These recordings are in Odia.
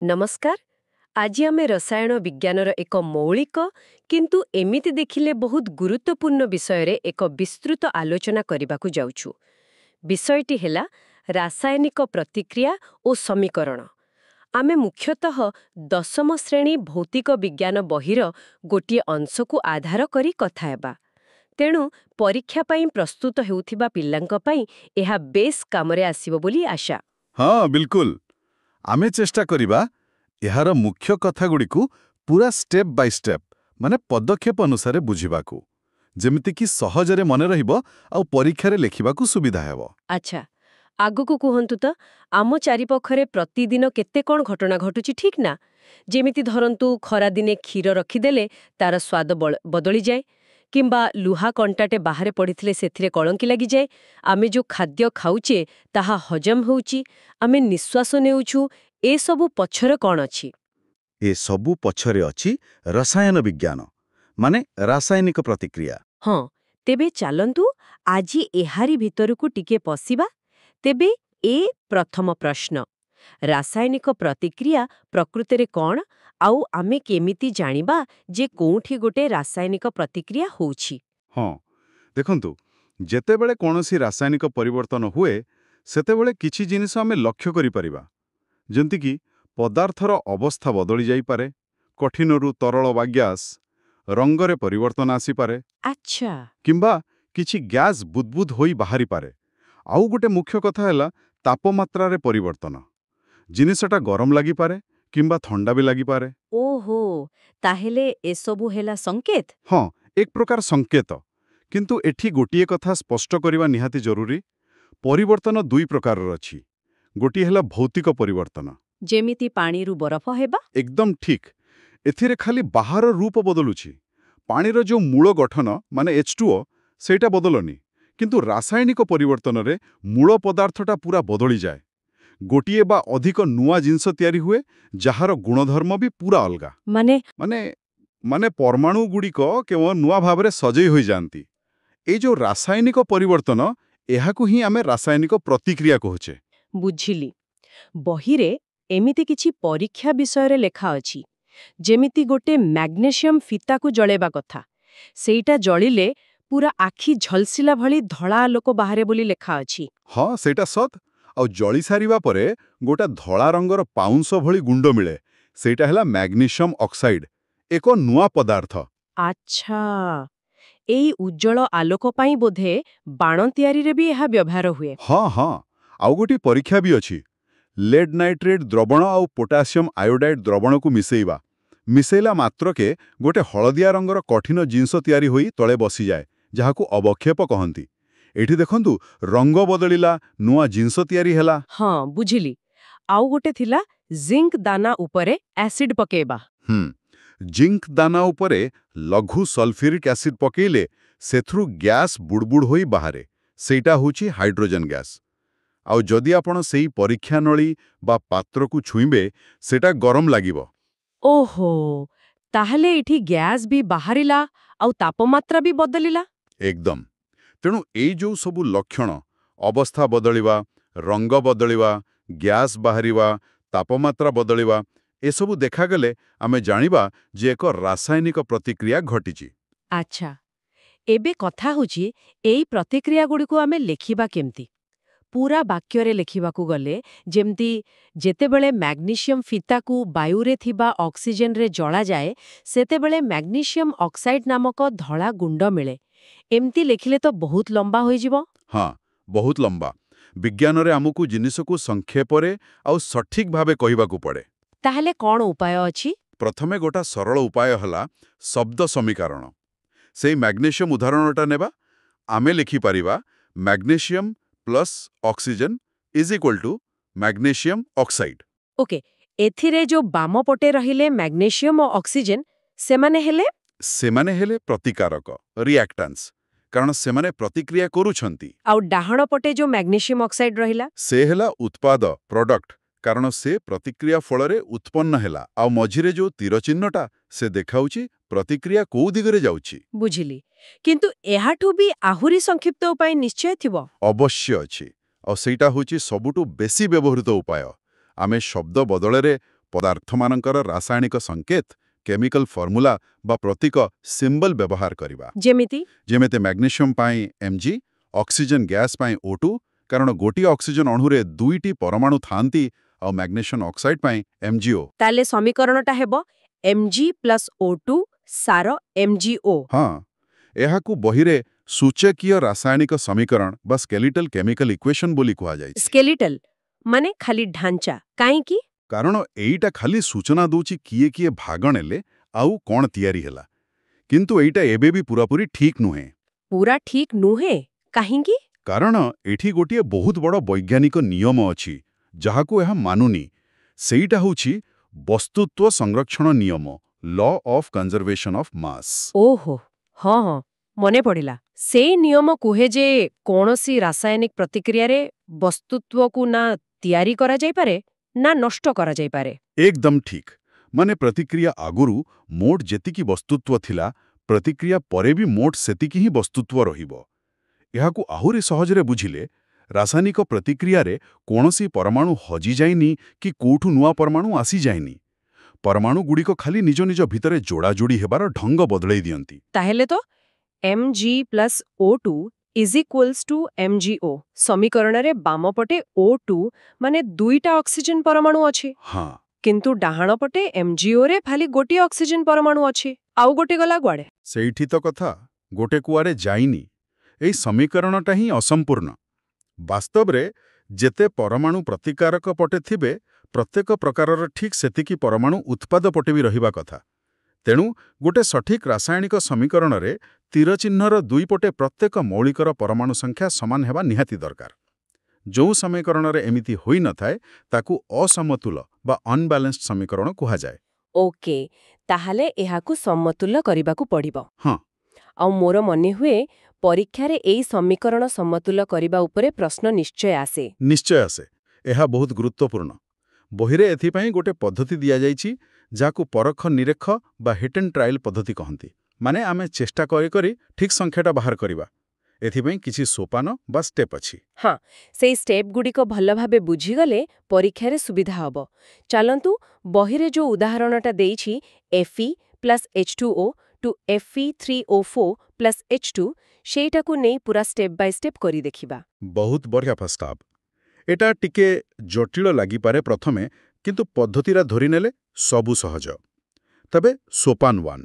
नमस्कार। आज आमे रसायन विज्ञानर एक मौलिक किंतु एमिति देखिले बहुत गुरुत्वपूर्ण विषय रे एक विस्तृत आलोचना करबाकू जाउछु। विषयटी हेला रासायनिक प्रतिक्रिया और समीकरण। आमे मुख्यतः दशम श्रेणी भौतिक विज्ञान बहिर गोटे अंश को आधार करी कथा हेबा। तेणु परीक्षा पाई प्रस्तुत हेउथिबा पिल्लांक पाई एहा बेस कामरे आसीबो बोली आशा। हाँ बिल्कुल आमे चेष्टा करिबा एहार मुख्य कथागुड़िकु पूरा स्टेप बाय स्टेप माने पदक्षेप अनुसारे बुझिबाकू जेमिति कि सहजरे मने रहिबो आउ परीक्षारे लेखिबाकू सुविधा हेबो। अच्छा, आगुकू कुहंतु त आम चारिपखरे प्रतिदिन केते कोन घटना घटुची ठीक ना? जेमिति धरंतु खरा दिने क्षीर रखिदेले तार स्वाद बदली जाए किंबा लुहा कंटाटे बाहरे पड़िथिले सेथिरे कलंकी लागि जाए। आमे जो खाद्य खाउचे ताहा हजम होउची, आमे निश्वास नेउछु, ए सबु पछर कोन अछि? ए सबु पछरे अछि रसायन विज्ञान माने रासायनिक प्रतिक्रिया। हाँ, तेबे चालंतु आजी एहारी भितरकू टिके पसिबा। तेबे ए प्रथम प्रश्न, रासायनिक प्रतिक्रिया प्रकृतिरे कोन आउ आमे केमिति जानिबा जे कोउठी गोटे रासायनिक प्रतिक्रिया होउछि? हाँ देखंतु जेतेबेले कोनोसी रासायनिक परिवर्तन हुए सेतेबेले किछि जिनिस आमे लक्ष्य करि परिबा जेंति कि पदार्थर अवस्था बदली जाई पारे, कठिनरु तरल बा ग्यास, रंगरे परिवर्तन आसी पारे अच्छा। किंबा किछि ग्यास बुदबुद होई बाहरी पारे। आउ गोटे मुख्य कथा हैला तापमात्रारे परिवर्तन। जिनिसटा गरम लागि पारे किंबा ठंडा भी लागि पारे। ओहो, ताहेले एसबु हेला संकेत? हाँ एक प्रकार संकेत किंतु एठी गोटिए कथा स्पष्ट करिवा निहाती जरूरी। परिवर्तन दुई प्रकारर अछि। गोटिए हैला भौतिक परिवर्तन जेमिति पानीरु बरफ हेबा? एकदम ठीक। एथिरे खाली बाहर रूप बदलुछि, पानीर जो मूल गठन माने H2O सेटा बदलनी, किंतु रासायनिक परिवर्तन रे मूल पदार्थटा पूरा बदली जाए। गोटिए बा अधिक नुआ जिनस तयारी हुए जहार गुणधर्म भी पूरा अलगा। माने माने माने परमाणु गुड़िक केवल नुआ भावरे सजई होई जानती। ए जो रासायनिक परिवर्तन एहाकु ही आमे रासायनिक प्रतिक्रिया कहुचे। बुझिली। बहिरे एमिति किछि परीक्षा विषय रे लेखा अछि, जेमिति गोटे मैग्नेशियम फीता को जळेबा कथा। सेटा जळिले पूरा आखी झलसिला भली धळा आलोक बाहरे बोली लेखा अछि। हाँ सेटा सत। और जळी सारिबा परे गोटा धळा रंगर पाउंस भली गुंड मिले, सेटा हैला मैग्नीशियम ऑक्साइड, एको नुआ पदार्थ। अच्छा, एई उज्जवल आलोक पाई बोधे बाण तयारी रे भी एहा व्यवहार हुए। हाँ हाँ आउ गोटी परीक्षा भी अछि। लेड नाइट्रेट द्रवण आउ पोटासियम आयोडाइड द्रवण को मिसेला मात्रके गोटे हलदिया रंगर कठिन जिनस तयारी होई तळे बसी जाए, जहाकू अवक्षेप कहंती। एठी देखंतु रंग बदलिला, नुआ जिनस तयारी हैला। हाँ बुझिली। आउ गोटे थिला जिंक दाना उपरे एसिड पकेबा। जिंक दाना उपरे लघु सल्फ्यूरिक एसिड पकेइले सेथरु गैस बुड़बुड़ होई बाहरे, सेटा होची हाइड्रोजन गैस। आउ जदि आपण सेई परीक्षा नळी बा पात्र को छुईबे सेटा गरम लागिबो। ओहो, ताहले इठी गैस भी बाहरिला आउ तापमात्रा भी बदलिला। एकदम। तेणु एई जो सबु लक्षण अवस्था बदलिवा, रंग बदलिवा, गैस बाहरिवा, तापमात्रा बदलिवा एसबु देखागले आमे जानिबा जे एक रासायनिक प्रतिक्रिया घटिची। अच्छा, एबे कथा होची एई प्रतिक्रिया गुड़िको आमे लेखिबा केमती? पूरा वाक्यरे लेखिबाकू गले जेमती जेतेबेले मैग्नीशियम फीताकू वायुरे थिबा ऑक्सीजन रे जळा जाए सेतेबेले मैग्नीशियम ऑक्साइड नामक धळा गुंड मिले। एमती लेखिले तो बहुत लंबा होई जिवो। हाँ बहुत लंबा। विज्ञान रे आमुकु जिनिसकु संक्षेपरे आउ सठिक भावे कहिबाकू पड़े। ताहले कोन उपाय अछि? प्रथमे गोटा सरल उपाय हला शब्द समीकरण। सेई मैग्नीशियम उदाहरणटा नेबा, आमे लिखि पारिबा magnesium plus oxygen is equal to magnesium oxide. Okay, एथिरे जो बाम पटे रहिले मैग्नीशियम और ऑक्सीजन सेमाने हेले प्रतिकारक रिएक्टेंट्स, कारण सेमाने प्रतिक्रिया करूछंती। आउ डाहण पटे जो मैग्नीशियम ऑक्साइड रहिला से हेला उत्पाद प्रोडक्ट, कारण से प्रतिक्रिया फलरे उत्पन्न हेला। आउ मझिरे जो तीर चिन्हटा से देखाउची प्रतिक्रिया को दिगरे जाउची। बुझिली, किंतु एहाठू भी आहुरी संक्षिप्त उपाय निश्चय थिबो। अवश्य अछि। और सेटा होची सबुटु बेसी व्यवहृत उपाय। आमे शब्द बदलरे ପଦାର୍ଥମାନଙ୍କର ରାସାୟନିକ ସଂକେତ କେମିକାଲ ଫର୍ମୁଲା ବା ପ୍ରତୀକ ସିମ୍ବଲ ବ୍ୟବହାର କରିବା ଯେମିତି ଯେମିତି ମ୍ୟାଗ୍ନେସିୟମ୍ ପାଇଁ Mg ଅକ୍ସିଜେନ୍ ଗ୍ୟାସ୍ ପାଇଁ O2 କାରଣ ଗୋଟିଏ ଅକ୍ସିଜେନ୍ ଅଣୁରେ 2ଟି ପରମାଣୁ ଥାଆନ୍ତି ଆଉ ମ୍ୟାଗ୍ନେସିୟମ୍ ଅକ୍ସାଇଡ୍ ପାଇଁ MgO ତାହେଲେ ସମୀକରଣଟା ହେବ Mg+O2 ସାର MgO। ହଁ ଏହାକୁ ବହିରେ ସୂଚକୀୟ ରାସାୟନିକ ସମୀକରଣ ବା ସ୍କେଲିଟାଲ କେମିକାଲ ଇକ୍ୱେସନ୍ ବୋଲି କୁହାଯାଇଛି ସ୍କେଲିଟଲ ମାନେ ଖାଲି ଢାଞ୍ଚା, କାହିଁକି? କାରଣ ଏଇଟା ଖାଲି ସୂଚନା ଦଉଛି କିଏ କିଏ ଭାଗ ନେଲେ ଆଉ କ'ଣ ତିଆରି ହେଲା କିନ୍ତୁ ଏଇଟା ଏବେ ବି ପୁରାପୁରି ଠିକ୍ ନୁହେଁ ପୁରା ଠିକ୍ ନୁହେଁ, କାହିଁକି? କାରଣ ଏଠି ଗୋଟିଏ ବହୁତ ବଡ଼ ବୈଜ୍ଞାନିକ ନିୟମ ଅଛି ଯାହାକୁ ଏହା ମାନୁନି ସେଇଟା ହେଉଛି ବସ୍ତୁତ୍ୱ ସଂରକ୍ଷଣ ନିୟମ law of conservation of mass ଓହୋ, ହଁ ହଁ, ମନେ ପଡ଼ିଲା। ସେଇ ନିୟମ କୁହେ ଯେ କୌଣସି ରାସାୟନିକ ପ୍ରତିକ୍ରିୟାରେ ବସ୍ତୁତ୍ୱକୁ ନା ତିଆରି କରାଯାଇପାରେ ନା ନଷ୍ଟ କରାଯାଇପାରେ। ଏକଦମ ଠିକ୍ ମାନେ ପ୍ରତିକ୍ରିୟା ଆଗରୁ ମୋଟ ଯେତିକି ବସ୍ତୁତ୍ୱ ଥିଲା ପ୍ରତିକ୍ରିୟା ପରେ ବି ମୋଟ ସେତିକି ହିଁ ବସ୍ତୁତ୍ୱ ରହିବ ଏହାକୁ ଆହୁରି ସହଜରେ ବୁଝିଲେ ରାସାୟନିକ ପ୍ରତିକ୍ରିୟାରେ କୌଣସି ପରମାଣୁ ହଜିଯାଇନି କି କୋଉଠୁ ନୂଆ ପରମାଣୁ ଆସିଯାଇନି ପରମାଣୁଗୁଡ଼ିକ ଖାଲି ନିଜ ନିଜ ଭିତରେ ଯୋଡ଼ାଯୋଡ଼ି ହେବାର ଢଙ୍ଗ ବଦଳେଇ ଦିଅନ୍ତି ତାହେଲେ ତ Mg+O2 = MgO ସମୀକରଣରେ ବାମପଟେ O2 ମାନେ 2ଟା ଅକ୍ସିଜେନ୍ ପରମାଣୁ ଅଛି ହଁ କିନ୍ତୁ ଡାହାଣ ପଟେ MgOରେ ଖାଲି ଗୋଟିଏ ଅକ୍ସିଜେନ୍ ପରମାଣୁ ଅଛି ଆଉ ଗୋଟେ ଗଲା କୁଆଡ଼େ? ସେଇଠି ତ କଥା ଗୋଟେ କୁଆଡ଼େ ଯାଇନି ଏଇ ସମୀକରଣଟା ହିଁ ଅସମ୍ପୂର୍ଣ୍ଣ ବାସ୍ତବରେ ଯେତେ ପରମାଣୁ ପ୍ରତିକାରକ ପଟେ ଥିବେ ପ୍ରତ୍ୟେକ ପ୍ରକାରର ଠିକ୍ ସେତିକି ପରମାଣୁ ଉତ୍ପାଦ ପଟେ ବି ରହିବା କଥା ତେଣୁ ଗୋଟେ ସଠିକ୍ ରାସାୟନିକ ସମୀକରଣରେ ତୀର ଚିହ୍ନର ଦୁଇପଟେ ପ୍ରତ୍ୟେକ ମୌଳିକର ପରମାଣୁ ସଂଖ୍ୟା ସମାନ ହେବା ନିହାତି ଦରକାର ଯେଉଁ ସମୀକରଣରେ ଏମିତି ହୋଇନଥାଏ ତାକୁ ଅସମତୁଲ ବା ଅନବାଲାନ୍ସଡ୍ ସମୀକରଣ କୁହାଯାଏ ଓକେ, ତାହେଲେ ଏହାକୁ ସମତୁଲ କରିବାକୁ ପଡ଼ିବ। ହଁ ଆଉ ମୋର ମନେହୁଏ ପରୀକ୍ଷାରେ ଏଇ ସମୀକରଣ ସମତୁଲ କରିବା ଉପରେ ପ୍ରଶ୍ନ ନିଶ୍ଚୟ ଆସେ। ନିଶ୍ଚୟ ଆସେ ଏହା ବହୁତ ଗୁରୁତ୍ୱପୂର୍ଣ୍ଣ ବହିରେ ଏଥିପାଇଁ ଗୋଟେ ପଦ୍ଧତି ଦିଆଯାଇଛି ଯାହାକୁ ପରଖ ନିରେଖ ବା ହିଟ୍ ଆଣ୍ଡ ଟ୍ରାଏଲ୍ ପଦ୍ଧତି କହନ୍ତି ମାନେ ଆମେ ଚେଷ୍ଟା କରି କରି ଠିକ୍ ସଂଖ୍ୟାଟା ବାହାର କରିବା ଏଥିପାଇଁ କିଛି ସୋପାନ ବା ଷ୍ଟେପ୍ ଅଛି ହଁ, ସେଇ ଷ୍ଟେପ୍‌ଗୁଡ଼ିକ ଭଲ ଭାବେ ବୁଝିଗଲେ ପରୀକ୍ଷାରେ ସୁବିଧା ହେବ। ଚାଲନ୍ତୁ ବହିରେ ଯୋଉ ଉଦାହରଣଟା ଦେଇଛି Fe+H2O to Fe3O4+H2 ସେଇଟାକୁ ନେଇ ପୁରା ଷ୍ଟେପ୍ ବାଇ ଷ୍ଟେପ୍ କରି ଦେଖିବା। ବହୁତ ବଢ଼ିଆ ପ୍ରସ୍ତାବ ଏଟା ଟିକେ ଜଟିଳ ଲାଗିପାରେ ପ୍ରଥମେ କିନ୍ତୁ ପଦ୍ଧତିରା ଧରିନେଲେ ସବୁ ସହଜ ତେବେ ସୋପାନ 1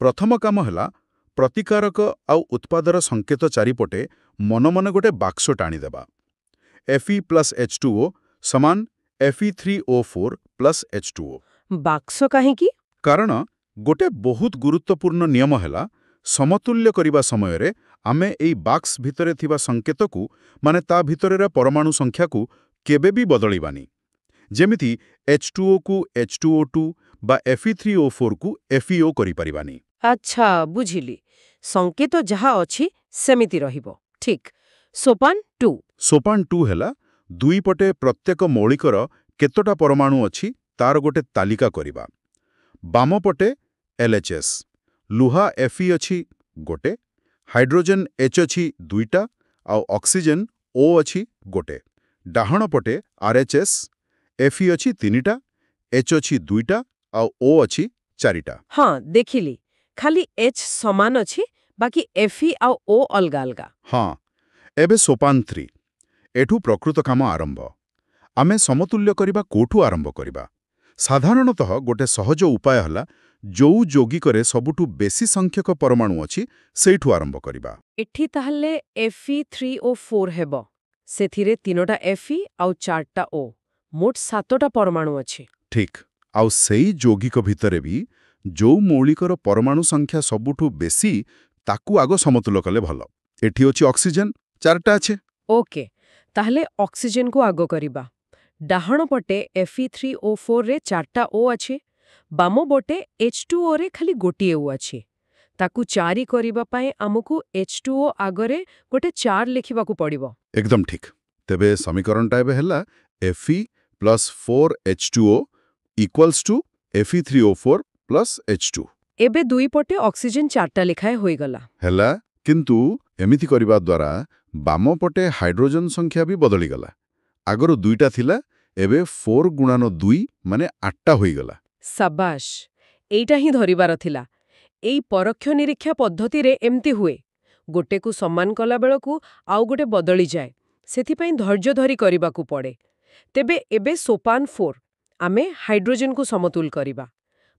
ପ୍ରଥମ କାମ ହେଲା ପ୍ରତିକାରକ ଆଉ ଉତ୍ପାଦର ସଂକେତ ଚାରିପଟେ ମନ ମନେ ଗୋଟେ ବାକ୍ସ ଟାଣିଦେବା Fe+H2O ସମାନ Fe3O4+H2O ବାକ୍ସ କାହିଁକି? କାରଣ ଗୋଟେ ବହୁତ ଗୁରୁତ୍ୱପୂର୍ଣ୍ଣ ନିୟମ ହେଲା ସମତୁଲ୍ୟ କରିବା ସମୟରେ ଆମେ ଏଇ ବାକ୍ସ ଭିତରେ ଥିବା ସଂକେତକୁ ମାନେ ତା ଭିତରର ପରମାଣୁ ସଂଖ୍ୟାକୁ କେବେ ବି ବଦଳିବାନି ଯେମିତି H2Oକୁ H2O2 ବା Fe3O4କୁ FeO କରିପାରିବାନି ଆଚ୍ଛା, ବୁଝିଲି। ସଂକେତ ଯାହା ଅଛି ସେମିତି ରହିବ। ଠିକ୍। ସୋପାନ 2 ସୋପାନ 2 ହେଲା ଦୁଇପଟେ ପ୍ରତ୍ୟେକ ମୌଳିକର କେତୋଟା ପରମାଣୁ ଅଛି ତାର ଗୋଟେ ତାଲିକା କରିବା ବାମପଟେ LHS ଲୁହା Fe ଅଛି ଗୋଟେ ହାଇଡ୍ରୋଜେନ୍ H ଅଛି 2ଟା ଆଉ ଅକ୍ସିଜେନ୍ O ଅଛି ଗୋଟେ ଡାହାଣ ପଟେ RHS Fe ଅଛି 3ଟା H ଅଛି 2ଟା ଆଉ O ଅଛି 4ଟା ହଁ, ଦେଖିଲି। ଖାଲି H ସମାନ ଅଛି ବାକି Fe ଆଉ O ଅଲଗା ଅଲଗା। ହଁ ଏବେ ସୋପାନ 3 ଏଠୁ ପ୍ରକୃତ କାମ ଆରମ୍ଭ ଆମେ ସମତୁଲ୍ୟ କରିବା କୋଉଠୁ ଆରମ୍ଭ କରିବା ସାଧାରଣତଃ ଗୋଟେ ସହଜ ଉପାୟ ହେଲା ଯୋଉ ଯୌଗିକରେ ସବୁଠୁ ବେଶୀ ସଂଖ୍ୟକ ପରମାଣୁ ଅଛି ସେଇଠୁ ଆରମ୍ଭ କରିବା ଏଠି ତାହେଲେ Fe3O4 ହେବ ସେଥିରେ 3ଟା Fe ଆଉ 4ଟା O ମୋଟ 7ଟା ପରମାଣୁ ଅଛି। ଠିକ୍ ଆଉ ସେଇ ଯୌଗିକ ଭିତରେ ବି ଯୋଉ ମୌଳିକର ପରମାଣୁ ସଂଖ୍ୟା ସବୁଠୁ ବେଶୀ ତାକୁ ଆଗ ସମତୁଲ କଲେ ଭଲ ଏଠି ଅଛି ଅକ୍ସିଜେନ୍ 4ଟା ଅଛି ଓକେ, ତାହେଲେ ଅକ୍ସିଜେନକୁ ଆଗ କରିବା। ଡାହାଣ ପଟେ Fe3O4ରେ 4ଟା O ଅଛି ବାମ ପଟେ H2Oରେ ଖାଲି ଗୋଟିଏ O ଅଛି ତାକୁ 4 କରିବା ପାଇଁ ଆମକୁ H2O ଆଗରେ ଗୋଟେ 4 ଲେଖିବାକୁ ପଡ଼ିବ। ଏକଦମ ଠିକ୍ ତେବେ ସମୀକରଣଟା ଏବେ ହେଲା Fe+4H2O = Fe3O4+H2 ଏବେ ଦୁଇ ପଟେ ଅକ୍ସିଜେନ 4ଟା ଲେଖାଏଁ ହୋଇଗଲା। ହେଲା କିନ୍ତୁ ଏମିତି କରିବା ଦ୍ୱାରା ବାମ ପଟେ ହାଇଡ୍ରୋଜେନ୍ ସଂଖ୍ୟା ବି ବଦଳିଗଲା ଆଗରୁ 2ଟା ଥିଲା ଏବେ 4 ଗୁଣନ 2 ମାନେ 8ଟା ହୋଇଗଲା। ସାବାସ୍, ଏଇଟା ହିଁ ଧରିବାର ଥିଲା। ଏଇ ପରୋକ୍ଷ ନିରୀକ୍ଷା ପଦ୍ଧତିରେ ଏମିତି ହୁଏ, ଗୋଟେକୁ ସମାନ କଲାବେଳକୁ ଆଉ ଗୋଟେ ବଦଳିଯାଏ। ସେଥିପାଇଁ ଧୈର୍ଯ୍ୟ ଧରି କରିବାକୁ ପଡ଼େ। ତେବେ ଏବେ ସୋପାନ 4, ଆମେ ହାଇଡ୍ରୋଜେନକୁ ସମତୁଲ କରିବା।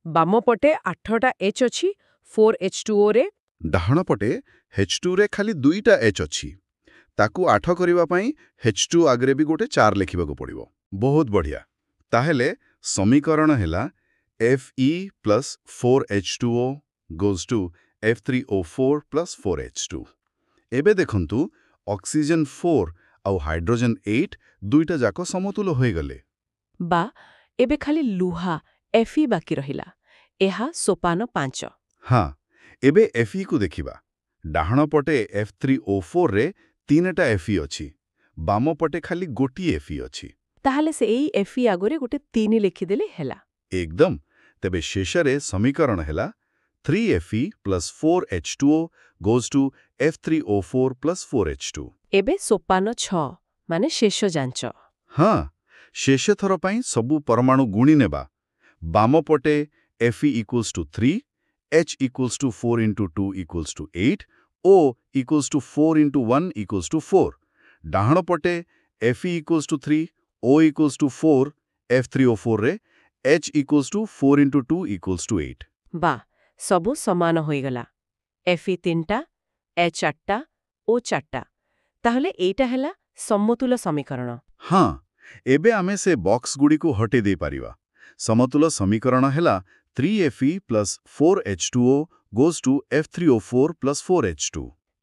ବାମ ପଟେ 8ଟା H ଅଛି 4H2O ରେ। ଡାହାଣ ପଟେ H2ରେ ଖାଲି 2ଟା H ଅଛି। ତାକୁ 8 କରିବା ପାଇଁ H2 ଆଗରେ ବି ଗୋଟେ 4 ଲେଖିବାକୁ ପଡ଼ିବ। ବହୁତ ବଢ଼ିଆ। ତାହେଲେ ସମୀକରଣ ହେଲା Fe plus 4H2O goes to F3O4 plus 4H2। ଏବେ ଦେଖନ୍ତୁ ଅକ୍ସିଜେନ 4 ଆଉ ହାଇଡ୍ରୋଜେନ 8 ଦୁଇଟା ଯାକ ସମତୁଲ ହୋଇଗଲେ। ବା ଏବେ ଖାଲି ଲୁହା Fe ବାକି ରହିଲା। ଏହା ସୋପାନ 5। ହଁ, ଏବେ Fe କୁ ଦେଖିବା। ଡାହାଣ ପଟେ F3O4ରେ 3ଟା Fe ଅଛି। ବାମ ପଟେ ଖାଲି ଗୋଟିଏ Fe ଅଛି। ତାହେଲେ ସେ ଏଇ Fe ଆଗରେ ଗୋଟେ 3 ଲେଖିଦେଲେ ହେଲା। ଏକଦମ। ତେବେ ଶେଷରେ ସମୀକରଣ ହେଲା 3Fe plus 4H2O goes to F3O4 plus 4H2। ଏବେ ସୋପାନ 6 ମାନେ ଶେଷ ଯାଞ୍ଚ। ହଁ, ଶେଷ ଥର ପାଇଁ ସବୁ ପରମାଣୁ ଗୁଣି ନେବା। ବାମ ପଟେ Fe equals to 3, H equals to 4 into 2 equals to 8, O equals to 4 into 1 equals to 4। ଡାହାଣ ପଟେ Fe equals to 3, O equals to 4, F3O4ରେ H equals to 4 into 2 equals to 8। ବା ସବୁ ସମାନ ହୋଇଗଲା। Fe 3ଟା, H 8ଟା, O 4ଟା। ତାହେଲେ ଏଇଟା ହେଲା ସମତୁଲ ସମୀକରଣ। ହଁ, ଏବେ ଆମେ ସେ ବକ୍ସଗୁଡ଼ିକୁ ହଟେଇ ଦେଇପାରିବା। ସମତୁଲ ସମୀକରଣ ହେଲା 3Fe plus 4H2O goes to F3O4 plus 4H2।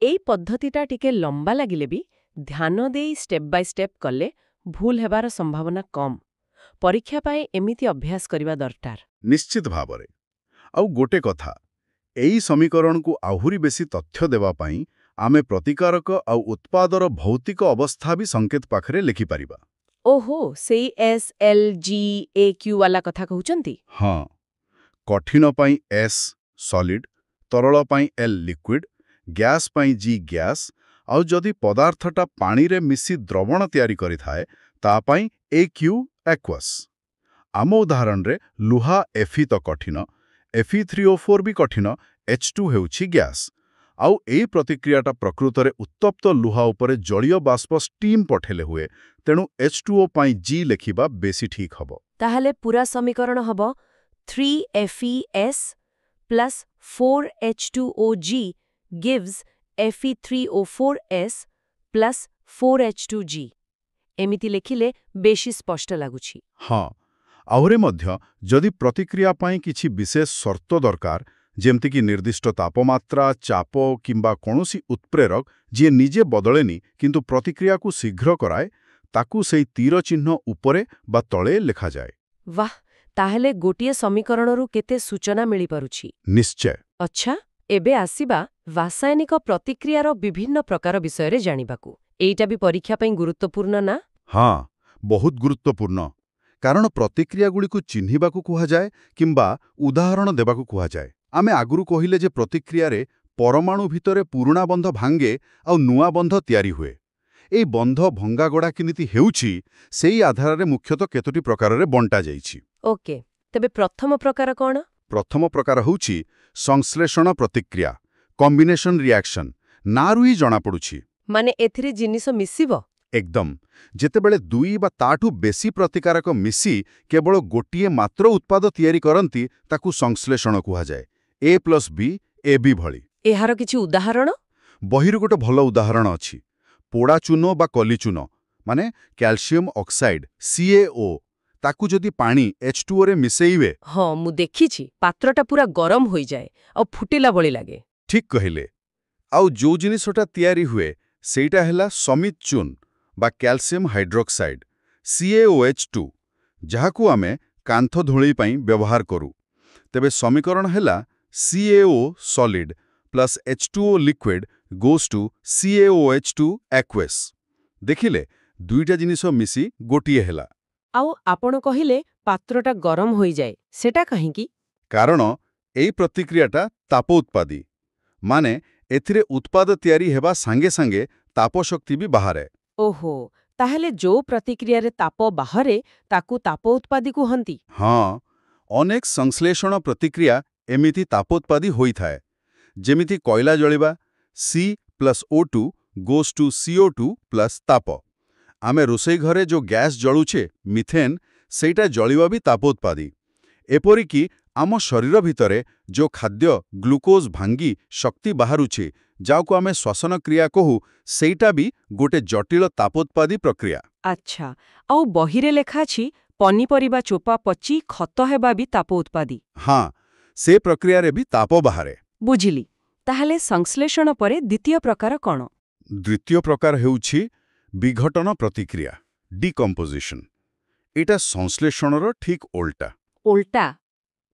ଏଇ ପଦ୍ଧତିଟା ଟିକେ ଲମ୍ବା ଲାଗିଲେ ବି ଧ୍ୟାନ ଦେଇ ଷ୍ଟେପ୍ ବାଇ ଷ୍ଟେପ୍ କଲେ ଭୁଲ ହେବାର ସମ୍ଭାବନା କମ୍। ପରୀକ୍ଷା ପାଇଁ ଏମିତି ଅଭ୍ୟାସ କରିବା ଦରକାର। ନିଶ୍ଚିତ ଭାବରେ। ଆଉ ଗୋଟେ କଥା, ଏଇ ସମୀକରଣକୁ ଆହୁରି ବେଶୀ ତଥ୍ୟ ଦେବା ପାଇଁ ଆମେ ପ୍ରତିକାରକ ଆଉ ଉତ୍ପାଦର ଭୌତିକ ଅବସ୍ଥା ବି ସଂକେତ ପାଖରେ ଲେଖିପାରିବା। ଓହୋ, ସେଇ SLGAQ ବାଲା କଥା କହୁଛନ୍ତି? ହଁ, କଠିନ ପାଇଁ S ସଲିଡ୍, ତରଳ ପାଇଁ L ଲିକ୍ୱିଡ୍, ଗ୍ୟାସ୍ ପାଇଁ G ଗ୍ୟାସ୍, ଆଉ ଯଦି ପଦାର୍ଥଟା ପାଣିରେ ମିଶି ଦ୍ରବଣ ତିଆରି କରିଥାଏ, ତା ପାଇଁ AQ ଆକ୍ୱାସ୍। ଆମ ଉଦାହରଣରେ ଲୁହା Fe ତ କଠିନ, Fe3O4 ବି କଠିନ, H2 ହେଉଛି ଗ୍ୟାସ୍। ଆଉ ଏଇ ପ୍ରତିକ୍ରିୟାଟା ପ୍ରକୃତରେ ଉତ୍ତପ୍ତ ଲୁହା ଉପରେ ଜଳୀୟ ବାଷ୍ପ ଷ୍ଟିମ୍ ପଠେଇଲେ ହୁଏ, ତେଣୁ H2O ପାଇଁ G ଲେଖିବା ବେଶୀ ଠିକ୍ ହବ। ତାହେଲେ ପୁରା ସମୀକରଣ ହବ 3FeS plus 4H2OG gives Fe3O4S plus 4H2G। ଏମିତି ଲେଖିଲେ ବେଶୀ ସ୍ପଷ୍ଟ ଲାଗୁଛି। ହଁ, ଆହୁରି ମଧ୍ୟ ଯଦି ପ୍ରତିକ୍ରିୟା ପାଇଁ କିଛି ବିଶେଷ ସର୍ତ୍ତ ଦରକାର, ଯେମିତିକି ନିର୍ଦ୍ଦିଷ୍ଟ ତାପମାତ୍ରା, ଚାପ କିମ୍ବା କୌଣସି ଉତ୍ପ୍ରେରକ ଯିଏ ନିଜେ ବଦଳେନି କିନ୍ତୁ ପ୍ରତିକ୍ରିୟାକୁ ଶୀଘ୍ର କରାଏ, ତାକୁ ସେଇ ତୀର ଚିହ୍ନ ଉପରେ ବା ତଳେ ଲେଖାଯାଏ। ବାଃ, ତାହେଲେ ଗୋଟିଏ ସମୀକରଣରୁ କେତେ ସୂଚନା ମିଳିପାରୁଛି। ନିଶ୍ଚୟ। ଆଚ୍ଛା, ଏବେ ଆସିବା ରାସାୟନିକ ପ୍ରତିକ୍ରିୟାର ବିଭିନ୍ନ ପ୍ରକାର ବିଷୟରେ ଜାଣିବାକୁ। ଏଇଟା ବି ପରୀକ୍ଷା ପାଇଁ ଗୁରୁତ୍ୱପୂର୍ଣ୍ଣ ନା? ହଁ, ବହୁତ ଗୁରୁତ୍ୱପୂର୍ଣ୍ଣ। କାରଣ ପ୍ରତିକ୍ରିୟାଗୁଡ଼ିକୁ ଚିହ୍ନିବାକୁ କୁହାଯାଏ କିମ୍ବା ଉଦାହରଣ ଦେବାକୁ କୁହାଯାଏ। ଆମେ ଆଗରୁ କହିଲେ ଯେ ପ୍ରତିକ୍ରିୟାରେ ପରମାଣୁ ଭିତରେ ପୁରୁଣା ବନ୍ଧ ଭାଙ୍ଗେ ଆଉ ନୂଆ ବନ୍ଧ ତିଆରି ହୁଏ। এই ବନ୍ଧ ଭଙ୍ଗାଗଡ଼ା କେମିତି ହେଉଛି, ସେଇ ଆଧାରରେ ମୁଖ୍ୟତଃ କେତୋଟି ପ୍ରକାରରେ ବଣ୍ଟାଯାଇଛି। ଓକେ, ତେବେ ପ୍ରଥମ ପ୍ରକାର କ'ଣ? ପ୍ରଥମ ପ୍ରକାର ହେଉଛି ସଂଶ୍ଳେଷଣ ପ୍ରତିକ୍ରିୟା, କମ୍ବିନେସନ୍ ରିଆକ୍ସନ୍। ନାଁରୁ ହିଁ ଜଣାପଡ଼ୁଛି। ମାନେ ଏଥିରେ ଜିନିଷ ମିଶିବ? ଏକଦମ। ଯେତେବେଳେ 2 ବା ତାଠୁ ବେଶୀ ପ୍ରତିକାରକ ମିଶି କେବଳ ଗୋଟିଏ ମାତ୍ର ଉତ୍ପାଦ ତିଆରି କରନ୍ତି, ତାକୁ ସଂଶ୍ଳେଷଣ କୁହାଯାଏ। A ପ୍ଲସ୍ B, AB ଭଳି। ଏହାର କିଛି ଉଦାହରଣ? ବହିରୁ ଗୋଟେ ଭଲ ଉଦାହରଣ ଅଛି। ପୋଡ଼ା ଚୂନ ବା କଲି ଚୂନ, ମାନେ କ୍ୟାଲସିୟମ ଅକ୍ସାଇଡ୍ CaO, ତାକୁ ଯଦି ପାଣି H2Oରେ ମିଶେଇବେ। ହଁ, ମୁଁ ଦେଖିଛି। ପାତ୍ରଟା ପୁରା ଗରମ ହୋଇଯାଏ ଆଉ ଫୁଟିଲା ଭଳି ଲାଗେ। ଠିକ୍ କହିଲେ। ଆଉ ଯୋଉ ଜିନିଷଟା ତିଆରି ହୁଏ, ସେଇଟା ହେଲା ସମିତ ଚୂନ ବା କ୍ୟାଲସିୟମ ହାଇଡ୍ରୋକ୍ସାଇଡ୍ CaOH2, ଯାହାକୁ ଆମେ କାନ୍ଥ ଧୂଳି ପାଇଁ ବ୍ୟବହାର କରୁ। ତେବେ ସମୀକରଣ ହେଲା CaO solid plus H2O liquid goes to CaOH2 aqueous। ଦେଖିଲେ, ଦୁଇଟା ଜିନିଷ ମିଶି ଗୋଟିଏ ହେଲା। ଆଉ ଆପଣ କହିଲେ ପାତ୍ରଟା ଗରମ ହୋଇଯାଏ, ସେଟା କାହିଁକି? କାରଣ ଏଇ ପ୍ରତିକ୍ରିୟାଟା ତାପ ଉତ୍ପାଦୀ। ମାନେ ଏଥିରେ ଉତ୍ପାଦ ତିଆରି ହେବା ସାଙ୍ଗେ ସାଙ୍ଗେ ତାପଶକ୍ତି ବି ବାହାରେ। ଓହୋ, ତାହେଲେ ଯୋଉ ପ୍ରତିକ୍ରିୟାରେ ତାପ ବାହାରେ ତାକୁ ତାପ ଉତ୍ପାଦୀ କୁହନ୍ତି। ହଁ, ଅନେକ ସଂଶ୍ଳେଷଣ ପ୍ରତିକ୍ରିୟା ଏମିତି ତାପୋତ୍ପାଦୀ ହୋଇଥାଏ। ଯେମିତି କଇଲା ଜଳିବା, C+O2 goes to CO2 plus ତାପ। ଆମେ ରୋଷେଇ ଘରେ ଯୋଉ ଗ୍ୟାସ୍ ଜଳୁଛେ, ମିଥେନ୍, ସେଇଟା ଜଳିବା ବି ତାପୋତ୍ପାଦୀ। ଏପରିକି ଆମ ଶରୀର ଭିତରେ ଯୋଉ ଖାଦ୍ୟ ଗ୍ଲୁକୋଜ୍ ଭାଙ୍ଗି ଶକ୍ତି ବାହାରୁଛି, ଯାହାକୁ ଆମେ ଶ୍ୱସନ କ୍ରିୟା କହୁ, ସେଇଟା ବି ଗୋଟେ ଜଟିଳ ତାପୋତ୍ପାଦୀ ପ୍ରକ୍ରିୟା। ଆଚ୍ଛା, ଆଉ ବହିରେ ଲେଖା ଅଛି ପନିପରିବା ଚୋପା ପଚି ଖତ ହେବା ବି ତାପ ଉତ୍ପାଦୀ। ହଁ, ସେ ପ୍ରକ୍ରିୟାରେ ବି ତାପ ବାହାରେ। ବୁଝିଲି। ତାହେଲେ ସଂଶ୍ଳେଷଣ ପରେ ଦ୍ୱିତୀୟ ପ୍ରକାର କ'ଣ? ଦ୍ୱିତୀୟ ପ୍ରକାର ହେଉଛି ବିଘଟନ ପ୍ରତିକ୍ରିୟା, ଡିକମ୍ପୋଜିସନ୍। ଏଇଟା ସଂଶ୍ଳେଷଣର ଠିକ୍ ଓଲଟା। ଓଲଟା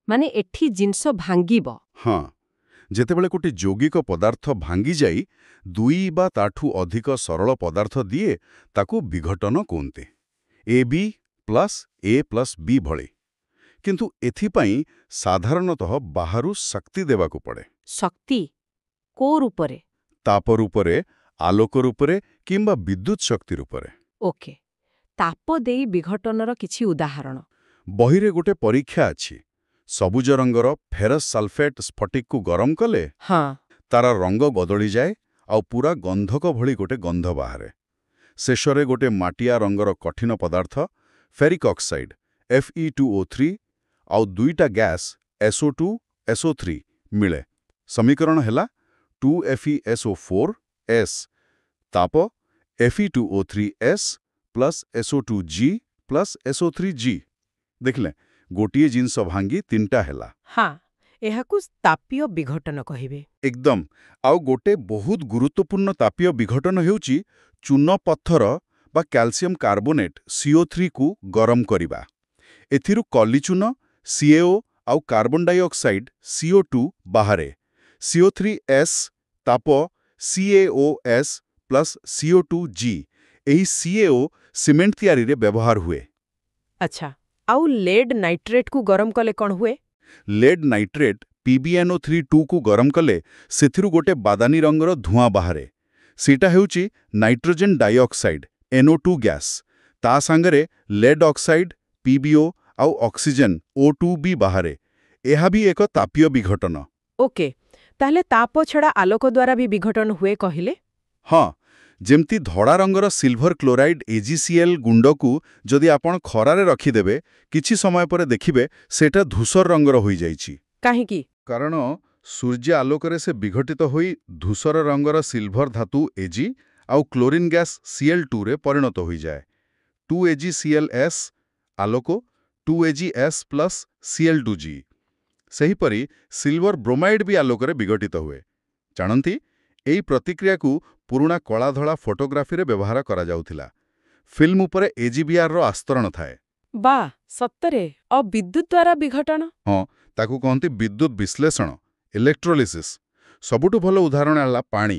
ମାନେ ଏଠି ଜିନିଷ ଭାଙ୍ଗିବ। ହଁ, ଯେତେବେଳେ ଗୋଟେ ଯୌଗିକ ପଦାର୍ଥ ଭାଙ୍ଗିଯାଇ ଦୁଇ ବା ତାଠୁ ଅଧିକ ସରଳ ପଦାର୍ଥ ଦିଏ, ତାକୁ ବିଘଟନ କୁହନ୍ତି। AB plus A plus B ଭଳି। କିନ୍ତୁ ଏଥିପାଇଁ ସାଧାରଣତଃ ବାହାରୁ ଶକ୍ତି ଦେବାକୁ ପଡ଼େ। ଶକ୍ତି କୋଉ ରୂପରେ? ତାପ ରୂପରେ, ଆଲୋକ ରୂପରେ କିମ୍ବା ବିଦ୍ୟୁତ୍ ଶକ୍ତି ରୂପରେ। ଓକେ, ତାପ ଦେଇ ବିଘଟନର କିଛି ଉଦାହରଣ। ବହିରେ ଗୋଟେ ପରୀକ୍ଷା ଅଛି। ସବୁଜ ରଙ୍ଗର ଫେରସ୍ ସଲଫେଟ୍ ସ୍ଫଟିକକୁ ଗରମ କଲେ ହଁ, ତାର ରଙ୍ଗ ବଦଳିଯାଏ ଆଉ ପୁରା ଗନ୍ଧକ ଭଳି ଗୋଟେ ଗନ୍ଧ ବାହାରେ। ଶେଷରେ ଗୋଟେ ମାଟିଆ ରଙ୍ଗର କଠିନ ପଦାର୍ଥ, ଫେରିକ୍ ଅକ୍ସାଇଡ୍ Fe2O3 ଆଉ ଦୁଇଟା ଗ୍ୟାସ୍ SO2, SO3 ମିଳେ। ସମୀକରଣ ହେଲା 2FeSO4S, ତାପ Fe2O3S plus SO2G plus SO3G। ଦେଖିଲେ, ଗୋଟିଏ ଜିନିଷ ଭାଙ୍ଗି ତିନିଟା ହେଲା। ହଁ, ଏହାକୁ ତାପୀୟ ବିଘଟନ କହିବେ। ଏକଦମ। ଆଉ ଗୋଟେ ବହୁତ ଗୁରୁତ୍ୱପୂର୍ଣ୍ଣ ତାପୀୟ ବିଘଟନ ହେଉଛି ଚୂନ ପଥର ବା କ୍ୟାଲସିୟମ କାର୍ବୋନେଟ୍ CO3କୁ ଗରମ କରିବା। ଏଥିରୁ କଲିଚୂନ, CaO ଆଉ କାର୍ବନ ଡାଇଅକ୍ସାଇଡ୍ CO2 ବାହାରେ। CO3S ତାପ CaOS ପ୍ଲସ୍ CO2G। ଏହି CaO ସିମେଣ୍ଟ ତିଆରିରେ ବ୍ୟବହାର ହୁଏ। ଆଚ୍ଛା, ଆଉ ଲେଡ୍ ନାଇଟ୍ରେଟ୍କୁ ଗରମ କଲେ କ'ଣ ହୁଏ? ଲେଡ୍ ନାଇଟ୍ରେଟ୍ PbNO3-2କୁ ଗରମ କଲେ ସେଥିରୁ ଗୋଟେ ବାଦାନୀ ରଙ୍ଗର ଧୂଆଁ ବାହାରେ। ସେଇଟା ହେଉଛି ନାଇଟ୍ରୋଜେନ୍ ଡାଇଅକ୍ସାଇଡ୍ NO2 ଗ୍ୟାସ୍। ତା ସାଙ୍ଗରେ ଲେଡ୍ ଅକ୍ସାଇଡ୍ PbO ଆଉ ଅକ୍ସିଜେନ୍ O2 ବି ବାହାରେ। ଏହା ବି ଏକ ତାପୀୟ ବିଘଟନ। ଓକେ, ତାହେଲେ ତାପ ଛଡ଼ା ଆଲୋକ ଦ୍ୱାରା ବି ବିଘଟନ ହୁଏ କହିଲେ? ହଁ, ଯେମିତି ଧଳା ରଙ୍ଗର ସିଲଭର କ୍ଲୋରାଇଡ୍ AgCl ଗୁଣ୍ଡକୁ ଯଦି ଆପଣ ଖରାରେ ରଖିଦେବେ, କିଛି ସମୟ ପରେ ଦେଖିବେ ସେଇଟା ଧୂସର ରଙ୍ଗର ହୋଇଯାଇଛି। କାହିଁକି? କାରଣ ସୂର୍ଯ୍ୟ ଆଲୋକରେ ସେ ବିଘଟିତ ହୋଇ ଧୂସର ରଙ୍ଗର ସିଲଭର ଧାତୁ Ag ଆଉ କ୍ଲୋରିନ୍ ଗ୍ୟାସ୍ Cl2ରେ ପରିଣତ ହୋଇଯାଏ। 2AgClS ଆଲୋକ 2Ags ପ୍ଲସ୍ Cl2G। ସେହିପରି ସିଲଭର ବ୍ରୋମାଇଡ୍ ବି ଆଲୋକରେ ବିଘଟିତ ହୁଏ। ଜାଣନ୍ତି, ଏହି ପ୍ରତିକ୍ରିୟାକୁ ପୁରୁଣା କଳାଧଳା ଫଟୋଗ୍ରାଫିରେ ବ୍ୟବହାର କରାଯାଉଥିଲା। ଫିଲ୍ମ ଉପରେ AgBrର ଆସ୍ତରଣ ଥାଏ। ବା ସତରେ? ଆଉ ବିଦ୍ୟୁତ୍ ଦ୍ୱାରା ବିଘଟନ? ହଁ, ତାକୁ କହନ୍ତି ବିଦ୍ୟୁତ୍ ବିଶ୍ଳେଷଣ, ଇଲେକ୍ଟ୍ରୋଲିସିସ୍। ସବୁଠୁ ଭଲ ଉଦାହରଣ ହେଲା ପାଣି।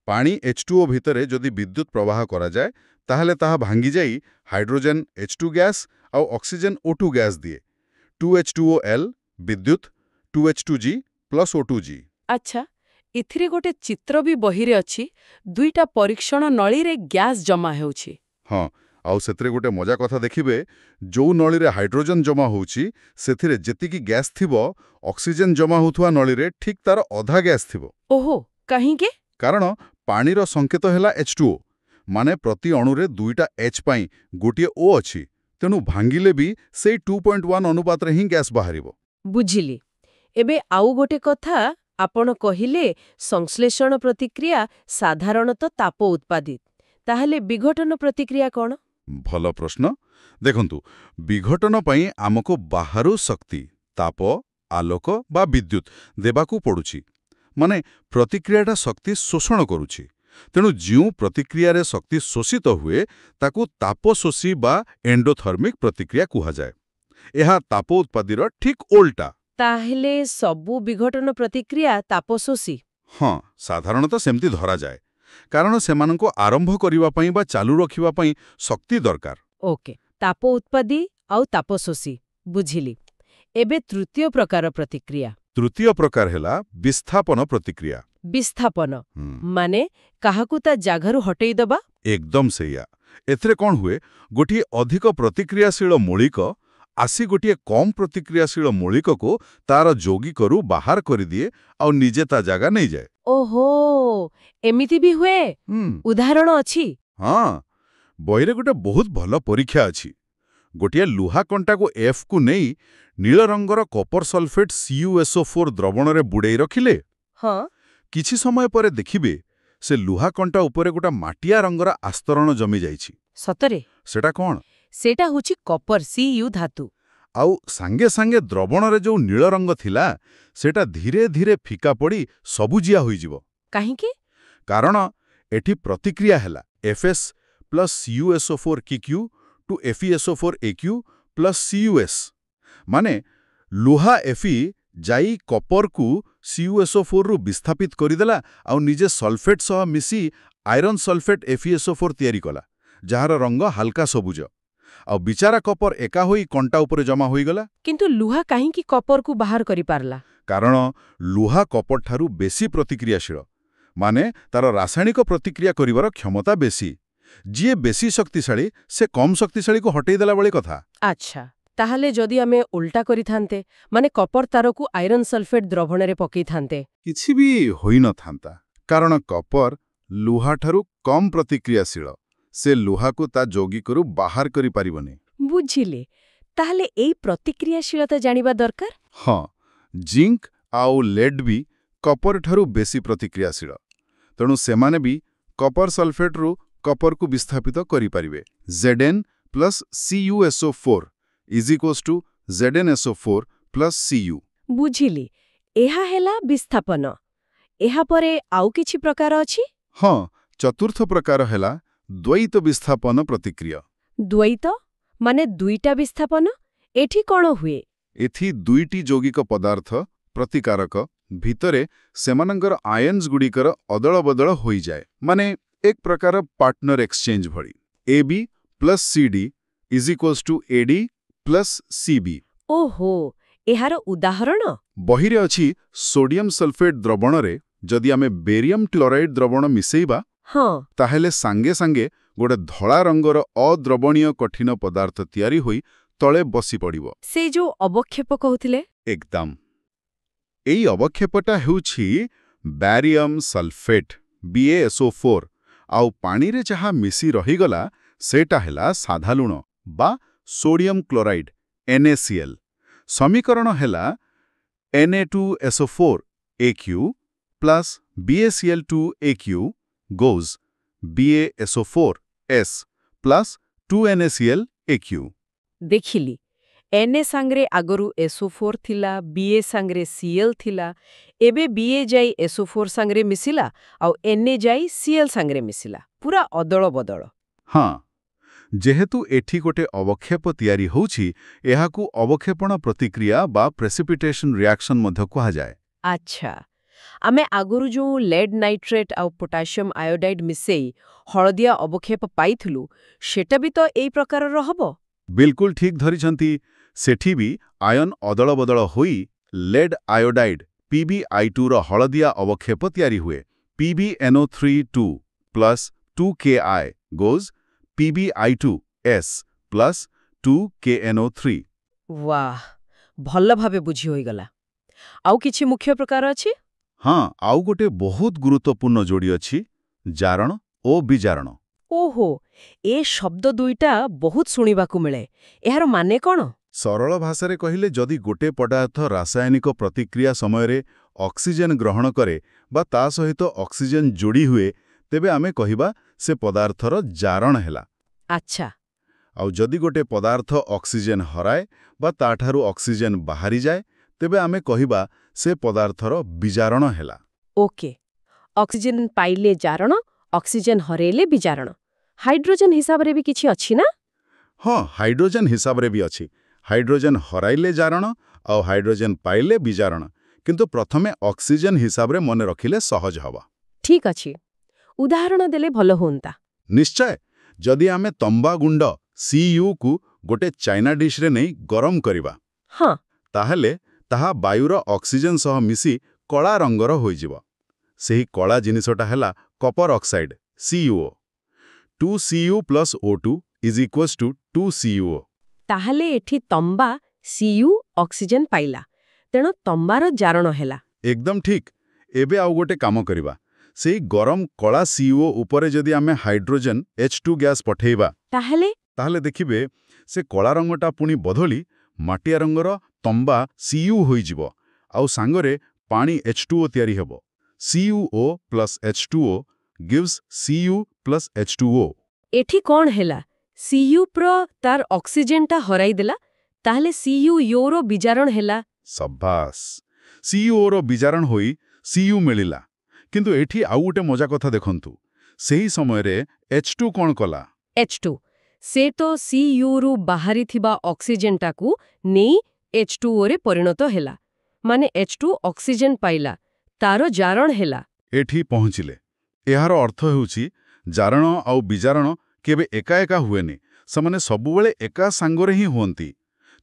ପାଣି H2O ଭିତରେ ଯଦି ବିଦ୍ୟୁତ୍ ପ୍ରବାହ କରାଯାଏ, ତାହେଲେ ତାହା ଭାଙ୍ଗିଯାଇ ହାଇଡ୍ରୋଜେନ୍ H2 ଗ୍ୟାସ୍ ଆଉ ଅକ୍ସିଜେନ୍ O2 ଗ୍ୟାସ୍ ଦିଏ। 2H2OL ବିଦ୍ୟୁତ୍ 2H2G ପ୍ଲସ୍ O2G। ଆଚ୍ଛା, ଏଥିରେ ଗୋଟେ ଚିତ୍ର ବି ବହିରେ ଅଛି। ଦୁଇଟା ପରୀକ୍ଷଣ ନଳୀରେ ଗ୍ୟାସ୍ ଜମା ହେଉଛି। ହଁ, ଆଉ ସେଥିରେ ଗୋଟେ ମଜା କଥା ଦେଖିବେ, ଯୋଉ ନଳୀରେ ହାଇଡ୍ରୋଜେନ୍ ଜମା ହେଉଛି, ସେଥିରେ ଯେତିକି ଗ୍ୟାସ୍ ଥିବ, ଅକ୍ସିଜେନ୍ ଜମା ହେଉଥିବା ନଳୀରେ ଠିକ୍ ତାର ଅଧା ଗ୍ୟାସ୍ ଥିବ। ଓହୋ, କାହିଁକି? କାରଣ ପାଣିର ସଂକେତ ହେଲା H2O, ମାନେ ପ୍ରତି ଅଣୁରେ ଦୁଇଟା H ପାଇଁ ଗୋଟିଏ O ଅଛି। ତେଣୁ ଭାଙ୍ଗିଲେ ବି ସେଇ 2.1 ଅନୁପାତରେ ହିଁ ଗ୍ୟାସ୍ ବାହାରିବ। ବୁଝିଲି। ଏବେ ଆଉ ଗୋଟେ କଥା, ଆପଣ କହିଲେ ସଂଶ୍ଳେଷଣ ପ୍ରତିକ୍ରିୟା ସାଧାରଣତଃ ତାପ ଉତ୍ପାଦିତ। ତାହେଲେ ବିଘଟନ ପ୍ରତିକ୍ରିୟା କ'ଣ? ଭଲ ପ୍ରଶ୍ନ। ଦେଖନ୍ତୁ, ବିଘଟନ ପାଇଁ ଆମକୁ ବାହାରୁ ଶକ୍ତି, ତାପ, ଆଲୋକ ବା ବିଦ୍ୟୁତ୍ ଦେବାକୁ ପଡ଼ୁଛି। ମାନେ ପ୍ରତିକ୍ରିୟାଟା ଶକ୍ତି ଶୋଷଣ କରୁଛି। ତେଣୁ ଯେଉଁ ପ୍ରତିକ୍ରିୟାରେ ଶକ୍ତି ଶୋଷିତ ହୁଏ, ତାକୁ ତାପ ଶୋଷୀ ବା ଏଣ୍ଡୋଥର୍ମିକ୍ ପ୍ରତିକ୍ରିୟା କୁହାଯାଏ। ଏହା ତାପ ଉତ୍ପାଦୀର ଠିକ୍ ଓଲଟା। ତାହେଲେ ସବୁ ବିଘଟନ ପ୍ରତିକ୍ରିୟା ତାପ ଶୋଷୀ? ହଁ, ସାଧାରଣତଃ ସେମିତି ଧରାଯାଏ। କାରଣ ସେମାନଙ୍କୁ ଆରମ୍ଭ କରିବା ପାଇଁ ବା ଚାଲୁ ରଖିବା ପାଇଁ ଶକ୍ତି ଦରକାର। ଓକେ, ତାପ ଉତ୍ପାଦୀ ଆଉ ତାପ ଶୋଷୀ। ବୁଝିଲି। ଏବେ ତୃତୀୟ ପ୍ରକାର ପ୍ରତିକ୍ରିୟା। ତୃତୀୟ ପ୍ରକାର ହେଲା ବିସ୍ଥାପନ ପ୍ରତିକ୍ରିୟା। ବିସ୍ଥାପନ ମାନେ କାହାକୁ ତା ଜାଗାରୁ ହଟେଇ ଦେବା? ଏକଦମ ସେଇଆ। ଏଥିରେ କ'ଣ ହୁଏ, ଗୋଟିଏ ଅଧିକ ପ୍ରତିକ୍ରିୟାଶୀଳ ମୌଳିକ ଆସି ଗୋଟିଏ କମ୍ ପ୍ରତିକ୍ରିୟାଶୀଳ ମୌଳିକକୁ ତାର ଯୌଗିକରୁ ବାହାର କରିଦିଏ ଆଉ ନିଜେ ତା ଜାଗା ନେଇଯାଏ। ଓହୋ, ଏମିତି ବି ହୁଏ? ଉଦାହରଣ ଅଛି? ହଁ, ବହିରେ ଗୋଟେ ବହୁତ ଭଲ ପରୀକ୍ଷା ଅଛି। ଗୋଟିଏ ଲୁହା କଣ୍ଟାକୁ ଏଫ୍କୁ ନେଇ ନୀଳ ରଙ୍ଗର କପର ସଲଫେଟ୍ CuSO4 ଦ୍ରବଣରେ ବୁଡ଼େଇ ରଖିଲେ। ହଁ। କିଛି ସମୟ ପରେ ଦେଖିବେ ସେ ଲୁହା କଣ୍ଟା ଉପରେ ଗୋଟେ ମାଟିଆ ରଙ୍ଗର ଆସ୍ତରଣ ଜମି ଯାଇଛି। ସତରେ? ସେଟା କ'ଣ? ସେଇଟା ହେଉଛି କପର Cu ଧାତୁ। ଆଉ ସାଙ୍ଗେ ସାଙ୍ଗେ ଦ୍ରବଣରେ ଯୋଉ ନୀଳ ରଙ୍ଗ ଥିଲା ସେଟା ଧୀରେ ଧୀରେ ଫିକା ପଡ଼ି ସବୁଜିଆ ହୋଇଯିବ। କାହିଁକି? କାରଣ ଏଠି ପ୍ରତିକ୍ରିୟା ହେଲା Fs plus CuSO4Kq to FeSO4Aq plus CuS। ମାନେ ଲୁହା Fe ଯାଇ କପରକୁ CuSO4ରୁ ବିସ୍ଥାପିତ କରିଦେଲା ଆଉ ନିଜେ ସଲଫେଟ୍ ସହ ମିଶି ଆଇରନ୍ ସଲଫେଟ୍ FeSO4 ତିଆରି କଲା, ଯାହାର ରଙ୍ଗ ହାଲକା ସବୁଜ। ଆଉ ବିଚାରା କପର ଏକା ହୋଇ କଣ୍ଟା ଉପରେ ଜମା ହୋଇଗଲା। କିନ୍ତୁ ଲୁହା କାହିଁକି କପରକୁ ବାହାର କରିପାରିଲା? କାରଣ ଲୁହା କପରଠାରୁ ବେଶୀ ପ୍ରତିକ୍ରିୟାଶୀଳ, ମାନେ ତାର ରାସାୟନିକ ପ୍ରତିକ୍ରିୟା କରିବାର କ୍ଷମତା ବେଶୀ। ଯିଏ ବେଶୀ ଶକ୍ତିଶାଳୀ ସେ କମ୍ ଶକ୍ତିଶାଳୀକୁ ହଟେଇ ଦେଲା ଭଳି କଥା। ଆଚ୍ଛା, ତାହେଲେ ଯଦି ଆମେ ଉଲ୍ଟା କରିଥାନ୍ତେ, ମାନେ କପର ତାରକୁ ଆଇରନ୍ ସଲଫେଟ୍ ଦ୍ରବଣରେ ପକେଇଥାନ୍ତେ? କିଛି ବି ହୋଇନଥାନ୍ତା, କାରଣ କପର ଲୁହାଠାରୁ କମ୍ ପ୍ରତିକ୍ରିୟାଶୀଳ। ସେ ଲୁହାକୁ ତା ଯୌଗିକରୁ ବାହାର କରିପାରିବନି। ବୁଝିଲେ। ତାହେଲେ ଏଇ ପ୍ରତିକ୍ରିୟାଶୀଳତା ଜାଣିବା ଦରକାର? ହଁ, ଜିଙ୍କ୍ ଆଉ ଲେଡ୍ ବି କପରଠାରୁ ବେଶୀ ପ୍ରତିକ୍ରିୟାଶୀଳ। ତେଣୁ ସେମାନେ ବି କପର ସଲଫେଟ୍ରୁ କପରକୁ ବିସ୍ଥାପିତ କରିପାରିବେ। Zn plus CuSO4 = ZnSO4 plus Cu। ବୁଝିଲି। ଏହା ହେଲା ବିସ୍ଥାପନ। ଏହାପରେ ଆଉ କିଛି ପ୍ରକାର ଅଛି? ହଁ, ଚତୁର୍ଥ ପ୍ରକାର ହେଲା ଦ୍ୱୈତ ବିସ୍ଥାପନ ପ୍ରତିକ୍ରିୟା। ଦ୍ୱୈତ? ମାନେ ଦୁଇଟା ବିସ୍ଥାପନ? ଏଠି କ'ଣ ହୁଏ? ଏଥି ଦୁଇଟି ଯୌଗିକ ପଦାର୍ଥ ପ୍ରତିକାରକ ଭିତରେ ସେମାନଙ୍କର ଆୟନ୍ସଗୁଡ଼ିକର ଅଦଳବଦଳ ହୋଇଯାଏ। ମାନେ ଏକ ପ୍ରକାର ପାର୍ଟନର ଏକ୍ସଚେଞ୍ଜ ଭଳି। AB plus CD = AD plus CB। ଓହୋ, ଏହାର ଉଦାହରଣ? ବହିରେ ଅଛି ସୋଡିୟମ ସଲଫେଟ୍ ଦ୍ରବଣରେ ଯଦି ଆମେ ବେରିୟମ୍ କ୍ଲୋରାଇଡ୍ ଦ୍ରବଣ ମିଶେଇବା, ହଁ। ତାହେଲେ ସାଙ୍ଗେ ସାଙ୍ଗେ ଗୋଟେ ଧଳା ରଙ୍ଗର ଅଦ୍ରବଣୀୟ କଠିନ ପଦାର୍ଥ ତିଆରି ହୋଇ ତଳେ ବସି ପଡ଼ିବ। ସେ ଯୋଉ ଅବକ୍ଷେପ କହୁଥିଲେ? ଏକଦମ। ଏଇ ଅବକ୍ଷେପଟା ହେଉଛି ବ୍ୟାରିୟମ୍ ସଲଫେଟ୍ BaSO4 ଆଉ ପାଣିରେ ଯାହା ମିଶି ରହିଗଲା ସେଇଟା ହେଲା ସାଧା ଲୁଣ ବା ସୋଡିୟମ କ୍ଲୋରାଇଡ୍ NaCl। ସମୀକରଣ ହେଲା Na2SO4Aq plus BaCl2Aq goes BaSO4S plus 2NaClAq। ଦେଖିଲି। Na ସାଙ୍ଗରେ ଆଗରୁ SO4 ଥିଲା, Ba ସାଙ୍ଗରେ Cl ଥିଲା, ଏବେ Ba ଯାଇ SO4 ସାଙ୍ଗରେ ମିଶିଲା ଆଉ Na ଯାଇ Cl ସାଙ୍ଗରେ ମିଶିଲା। ପୁରା ଅଦଳ ବଦଳ। ହଁ, ଯେହେତୁ ଏଠି ଗୋଟେ ଅବକ୍ଷେପ ତିଆରି ହେଉଛି, ଏହାକୁ ଅବକ୍ଷେପଣ ପ୍ରତିକ୍ରିୟା ବା ପ୍ରେସିପିଟେସନ୍ ରିଆକ୍ସନ୍ ମଧ୍ୟ କୁହାଯାଏ। ଆଚ୍ଛା, ଆମେ ଆଗରୁ ଯୋଉ ଲେଡ୍ ନାଇଟ୍ରେଟ୍ ଆଉ ପୋଟାସିୟମ୍ ଆୟୋଡାଇଡ୍ ମିଶେଇ ହଳଦିଆ ଅବକ୍ଷେପ ପାଇଥିଲୁ, ସେଟା ବି ତ ଏଇ ପ୍ରକାରର ହବ? ବିଲକୁଲ ଠିକ୍ ଧରିଛନ୍ତି। ସେଠି ବି ଆୟନ ଅଦଳବଦଳ ହୋଇ ଲେଡ୍ ଆୟୋଡାଇଡ୍ PbI2ର ହଳଦିଆ ଅବକ୍ଷେପ ତିଆରି ହୁଏ। PbNO32 plus 2Ki goes PbI2S plus 2KNO3। ବାଃ, ଭଲ ଭାବେ ବୁଝି ହୋଇଗଲା। ଆଉ କିଛି ମୁଖ୍ୟ ପ୍ରକାର ଅଛି? ହଁ, ଆଉ ଗୋଟେ ବହୁତ ଗୁରୁତ୍ୱପୂର୍ଣ୍ଣ ଯୋଡ଼ି ଅଛି, ଜାରଣ ଓ ବିଜାରଣ। ଓହୋ, ଏ ଶବ୍ଦ ଦୁଇଟା ବହୁତ ଶୁଣିବାକୁ ମିଳେ। ଏହାର ମାନେ କ'ଣ? ସରଳ ଭାଷାରେ କହିଲେ, ଯଦି ଗୋଟେ ପଦାର୍ଥ ରାସାୟନିକ ପ୍ରତିକ୍ରିୟା ସମୟରେ ଅକ୍ସିଜେନ୍ ଗ୍ରହଣ କରେ ବା ତା ସହିତ ଅକ୍ସିଜେନ୍ ଯୋଡ଼ି ହୁଏ, ତେବେ ଆମେ କହିବା ସେ ପଦାର୍ଥର ଜାରଣ ହେଲା। ଆଚ୍ଛା। ଆଉ ଯଦି ଗୋଟେ ପଦାର୍ଥ ଅକ୍ସିଜେନ୍ ହରାଏ ବା ତାଠାରୁ ଅକ୍ସିଜେନ୍ ବାହାରିଯାଏ, ତେବେ ଆମେ କହିବା ସେ ପଦାର୍ଥର ବିଜାରଣ ହେଲା। ଓକେ, ଅକ୍ସିଜେନ୍ ପାଇଲେ ଜାରଣ, ଅକ୍ସିଜେନ୍ ହରେଇଲେ ବିଜାରଣ। ହାଇଡ୍ରୋଜେନ୍ ହିସାବରେ ବି କିଛି ଅଛି ନା? ହଁ, ହାଇଡ୍ରୋଜେନ୍ ହିସାବରେ ବି ଅଛି। ହାଇଡ୍ରୋଜେନ୍ ହରାଇଲେ ଜାରଣ ଆଉ ହାଇଡ୍ରୋଜେନ୍ ପାଇଲେ ବିଜାରଣ। କିନ୍ତୁ ପ୍ରଥମେ ଅକ୍ସିଜେନ୍ ହିସାବରେ ମନେ ରଖିଲେ ସହଜ ହେବ। ଠିକ୍ ଅଛି। ଉଦାହରଣ ଦେଲେ ଭଲ ହୁଅନ୍ତା। ନିଶ୍ଚୟ। ଯଦି ଆମେ ତମ୍ବା ଗୁଣ୍ଡ Cuକୁ ଗୋଟେ ଚାଇନା ଡିଶ୍ରେ ନେଇ ଗରମ କରିବା, ହଁ। ତାହେଲେ ତାହା ବାୟୁର ଅକ୍ସିଜେନ୍ ସହ ମିଶି କଳା ରଙ୍ଗର ହୋଇଯିବ। ସେହି କଳା ଜିନିଷଟା ହେଲା କପର oxide CuO। 2Cu plus O2 is equals to 2CuO। ତାହେଲେ ଏଠି ତମ୍ବା Cu ଅକ୍ସିଜେନ୍ ପାଇଲା, ତେଣୁ ତମ୍ବାର ଜାରଣ ହେଲା। एकदम ठीक। एबे आउ गोटे काम करिबा। सेई गरम कला CO उपरे जदि आमे हाइड्रोजन H2 गैस पठेइबा ताहले देखिबे से कला रंगटा पुनी बदली माटिया रंगर तंबा Cu होइजिबो आउ सांगरे पानी H2O तयारी हेबो। CuO plus H2O gives Cu plus H2O। एठी कौन हेला Cu प्र तार ऑक्सीजेनटा हराई देला, ताहले Cu योरो बिजारण हेला। सब्बास। CuO रो बिजारण होई Cu मिलिला। किंतु एठी आउ गोटे मजा कथा देखंतु। सेही समय रे H2 कौन कला? H2 से तो Cu रु बाहरी थिबा ऑक्सीजेनटाकू नेई H2O रे परिणत हेला, माने H2 ऑक्सीजेन पाइला, तारो जारण हेला। एठी पहुँचिले एहार अर्थ हेउची जारण आउ बिजारण केबे एका एका हुएनी, समाने सबुबेले एका सांगरे ही हुअंती।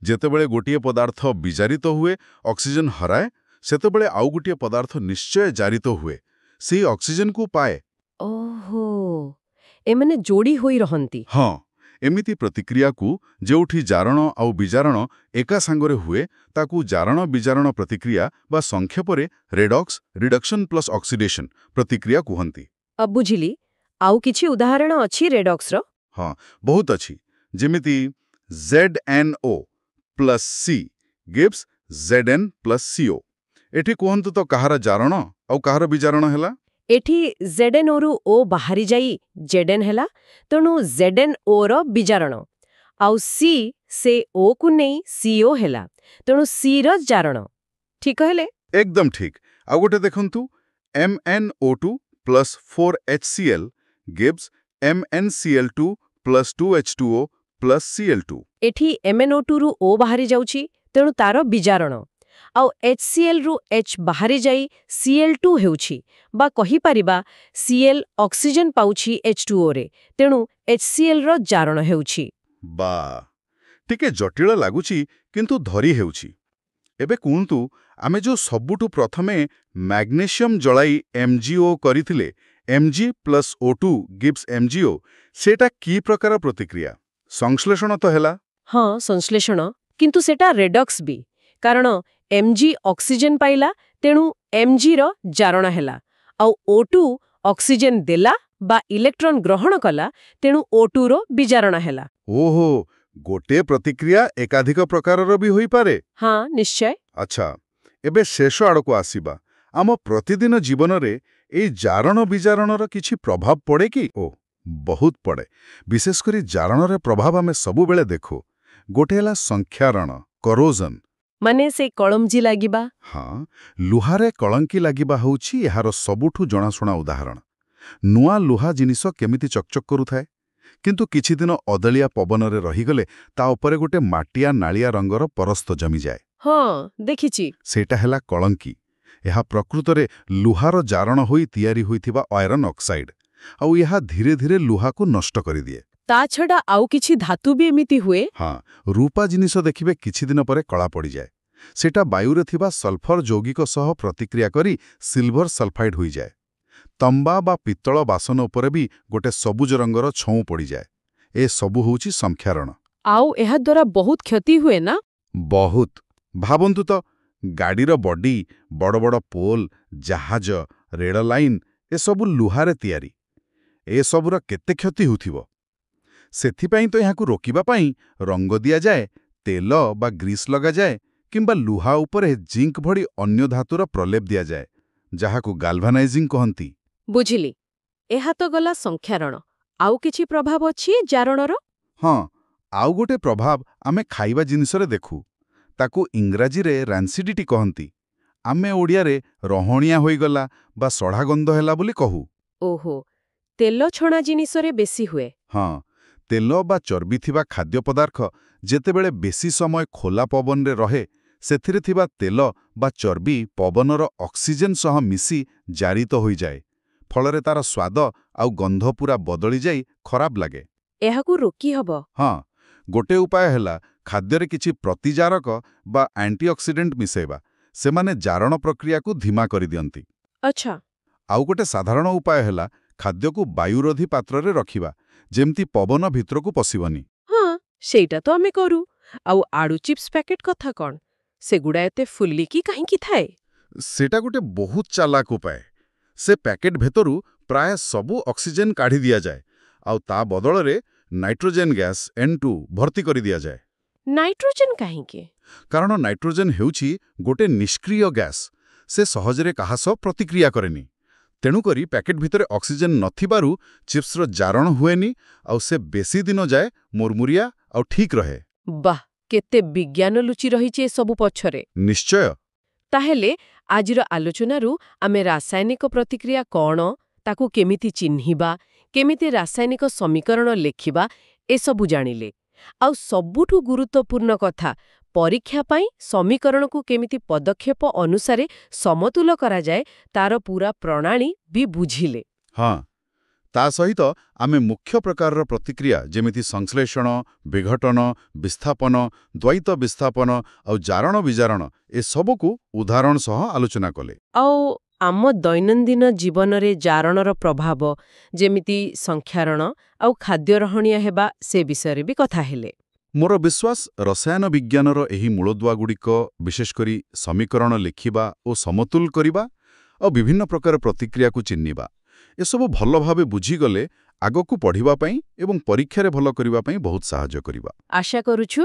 जेतेबेले गोटिए पदार्थ बिजारित हुए ऑक्सीजन हराए, सेतेबेले आउ गोटिए पदार्थ निश्चय जारित हुए, सेही ऑक्सीजन को पाए। ओहो, एमने जोड़ी होई रहंती। हाँ, एमिति प्रतिक्रिया को जेउठी जारण आउ बिजारण एका सांगरे हुए ताकू जारण बिजारण प्रतिक्रिया बा संक्षेपरे रेडॉक्स रिडक्शन प्लस ऑक्सीडेशन प्रतिक्रिया कुहंती। अब बुझिली, आउ किछि उदाहरण अछि रेडॉक्स रो? हाँ, बहुत अच्छी। जेमिति ZnO plus C gives Zn plus CO। एठी कुहंतु तो कहार जारण आउ कहार बिजारण हेला? एठी Zn रु O बाहरी जाई Zn हेला, तेणु Zn O रो बिजारण, आउ C से O कु नेई CO हेला, तेणु C रो जारण। ठीक हेले? एकदम ठीक। आउ गोटे देखंतु MnO2 plus 4HCl gives MnCl2 plus 2H2O plus Cl2। एठी MnO2 रु O बाहरी जाउची, तेणु तारो बिजारण, आउ HCl रु H बाहरी जाई Cl2 हेउची, बा कहि परिबा Cl ऑक्सीजन पाउची H2O रे, तेणु HCl रो जारण हेउची। बा टिके जटिल लागुची किंतु धरी हेउची। एबे कुहंतु आमे जो सबुटु प्रथमे मैग्नेशियम जलाई MgO करिथिले, Mg plus O2 gives MgO, सेटा की प्रकार प्रतिक्रिया? संश्लेषण तो हेला? हाँ, संश्लेषण, किंतु सेटा रेडॉक्स भी, कारण Mg ऑक्सीजन पाइला, तेणु Mg रो जारण हेला, आउ O2 ऑक्सीजन देला बा इलेक्ट्रॉन ग्रहण कला, तेणु O2 रो बिजारण हेला। ओहो, गोटे प्रतिक्रिया एकाधिक प्रकारर भी होई पारे? हाँ, निश्चय। अच्छा, एबे शेष आड़को आसीबा। आम प्रतिदिन जीवन रे एई जारण बिजारणर किछि प्रभाव पड़े कि? ओ बहुत पड़े। विशेष करी जारणर प्रभाव आमे सबु बेले देखो। गोटे हेला संख्यारण करोजन, माने से कलमजी लागिबा। हाँ, लुहारे कलंकी लागिबा होउछि एहार सबुठु जणाशुणा उदाहरण। नुआ लुहा जिनिस केमिति चकचक करुथाए, किंतु किछि दिन अदलिया पवनरे रहिगले ता उपरे गोटे माटिया नालिया रंगर परस्त जमी जाए। हाँ, देखिछि। सेटा हेला कलंकी। एहा प्रकृतरे लुहार जारण होई तियारी होइथिबा आयरन ऑक्साइड, आउ एहा धीरे धीरे लुहा को नष्ट करि दिए। ता छडा आउ किछि धातु भी एमिति हुए? हाँ, रूपा जिनिस देखिबे किछि दिन परे कला पड़ी जाए। सेटा वायुरे थिबा सल्फर यौगिक सह प्रतिक्रिया करी सिल्वर सल्फाइड होई जाए। तंबा बा पित्तल बासन उपरे भी गोटे सबुज रंगर छौ पड़ी जाए। ए सबु होउछि संख्यारण। आउ एहा द्वारा बहुत क्षति हुए ना? बहुत। भाबंतु तो गाड़ीर बॉडी, बड़ बड़ पोल, जहाज, रेल लाइन ए सबु लुहारे तियारी। ए सबुर केते क्षति होथिबो। सेथिपाई तो यहाकू रोकिबा पाई रंग दिया जाए, तेल बा ग्रीस लगा जाए, किंबा लुहा उपरे जिंक भड़ी अन्य धातुर प्रलेप दिया जाए, जहाकू गाल्भानाइजिंग कहंती। बुझिली। एहा तो गला संख्यारण। आउ किछि प्रभाव अछि जारणर? हाँ, आउ गोटे प्रभाव आमे खाइबा जिनिसरे देखू। ताकू इंग्राजी रे रैंसिडिटी कहंती। आमे ओडियारे रहणिया होइगला बा सढ़ा गंध हेला बोली कहू। ओहो, तेल छणा जिनिसरे बेसी हुए। हाँ, तेल बा चर्बी थिबा खाद्य पदार्थ जेतेबेले बेसी समय खोला पवन रे रहे, सेथिरे थिबा तेल बा चर्बी पवनर ऑक्सीजन सह मिसी जारित होई जाए। फलरे तार स्वाद आउ गंध पूरा बदली जाई खराब लागे। एहाकू रोकी हबो? हाँ, गोटे उपाय हेला खाद्ୟରେ କିଛି ପ୍ରତିଜାରକ ବା ଆଣ୍ଟିଅକ୍ସିଡେଣ୍ଟ ମିଶାଇବା। ସେମାନେ ଜାରଣ ପ୍ରକ୍ରିୟାକୁ ଧୀମା କରିଦିଅନ୍ତି। अच्छा। ଆଉ ଗୋଟେ ସାଧାରଣ ଉପାୟ ହେଲା ଖାଦ୍ୟକୁ ବାୟୁରୋଧୀ ପାତ୍ରରେ ରଖିବା, ଯେମିତି ପବନ ଭିତରକୁ ପଶିବନି। ହଁ, ସେଇଟା ତ ଆମେ କରୁ। ଆଉ ଆଳୁ ଚିପ୍ସ ପ୍ୟାକେଟ କଥା କ'ଣ? ସେଗୁଡ଼ା ଏତେ ଫୁଲିକି କାହିଁକି ଥାଏ? ସେଟା ଗୋଟେ ବହୁତ ଚାଲାକ ଉପାୟ। ସେ ପ୍ୟାକେଟ ଭିତରୁ ପ୍ରାୟ ସବୁ ଅକ୍ସିଜେନ୍ କାଢ଼ି ଦିଆଯାଏ, ଆଉ ତା ବଦଳରେ ନାଇଟ୍ରୋଜେନ୍ ଗ୍ୟାସ୍ N2 ଭର୍ତ୍ତି କରି ଦିଆଯାଏ। ନାଇଟ୍ରୋଜେନ କାହିଁକି? କାରଣ ନାଇଟ୍ରୋଜେନ୍ ହେଉଛି ଗୋଟେ ନିଷ୍କ୍ରିୟ ଗ୍ୟାସ୍। ସେ ସହଜରେ କାହା ସହ ପ୍ରତିକ୍ରିୟା କରେନି। ତେଣୁକରି ପ୍ୟାକେଟ ଭିତରେ ଅକ୍ସିଜେନ୍ ନଥିବାରୁ ଚିପ୍ସର ଜାରଣ ହୁଏନି, ଆଉ ସେ ବେଶୀ ଦିନ ଯାଏ ମୁରମୁରିଆ ଆଉ ଠିକ୍ ରହେ। ବାଃ, କେତେ ବିଜ୍ଞାନ ଲୁଚି ରହିଛି ଏସବୁ ପଛରେ। ନିଶ୍ଚୟ। ତାହେଲେ ଆଜିର ଆଲୋଚନାରୁ ଆମେ ରାସାୟନିକ ପ୍ରତିକ୍ରିୟା କ'ଣ, ତାକୁ କେମିତି ଚିହ୍ନିବା, କେମିତି ରାସାୟନିକ ସମୀକରଣ ଲେଖିବା, ଏସବୁ ଜାଣିଲେ। ଆଉ ସବୁଠୁ ଗୁରୁତ୍ୱପୂର୍ଣ୍ଣ କଥା, ପରୀକ୍ଷା ପାଇଁ ସମୀକରଣକୁ କେମିତି ପଦକ୍ଷେପ ଅନୁସାରେ ସମତୁଲ କରାଯାଏ, ତାର ପୂରା ପ୍ରଣାଳୀ ବି ବୁଝିଲେ। ହଁ, ତା ସହିତ ଆମେ ମୁଖ୍ୟ ପ୍ରକାରର ପ୍ରତିକ୍ରିୟା ଯେମିତି ସଂଶ୍ଳେଷଣ, ବିଘଟନ, ବିସ୍ଥାପନ, ଦ୍ୱୈତ ବିସ୍ଥାପନ ଆଉ ଜାରଣ ବିଜାରଣ ଏସବୁକୁ ଉଦାହରଣ ସହ ଆଲୋଚନା କଲେ। ଆଉ ଆମ ଦୈନନ୍ଦିନ ଜୀବନରେ ଜାରଣର ପ୍ରଭାବ, ଯେମିତି ସଂକ୍ଷାରଣ ଆଉ ଖାଦ୍ୟରହଣୀୟ ହେବା, ସେ ବିଷୟରେ ବି କଥା ହେଲେ। ମୋର ବିଶ୍ୱାସ ରସାୟନ ବିଜ୍ଞାନର ଏହି ମୂଳଦୁଆଗୁଡ଼ିକ, ବିଶେଷ କରି ସମୀକରଣ ଲେଖିବା ଓ ସମତୁଲ କରିବା ଆଉ ବିଭିନ୍ନ ପ୍ରକାର ପ୍ରତିକ୍ରିୟାକୁ ଚିହ୍ନିବା, ଏସବୁ ଭଲ ଭାବେ ବୁଝିଗଲେ ଆଗକୁ ପଢ଼ିବା ପାଇଁ ଏବଂ ପରୀକ୍ଷାରେ ଭଲ କରିବା ପାଇଁ ବହୁତ ସାହାଯ୍ୟ କରିବା। ଆଶା କରୁଛୁ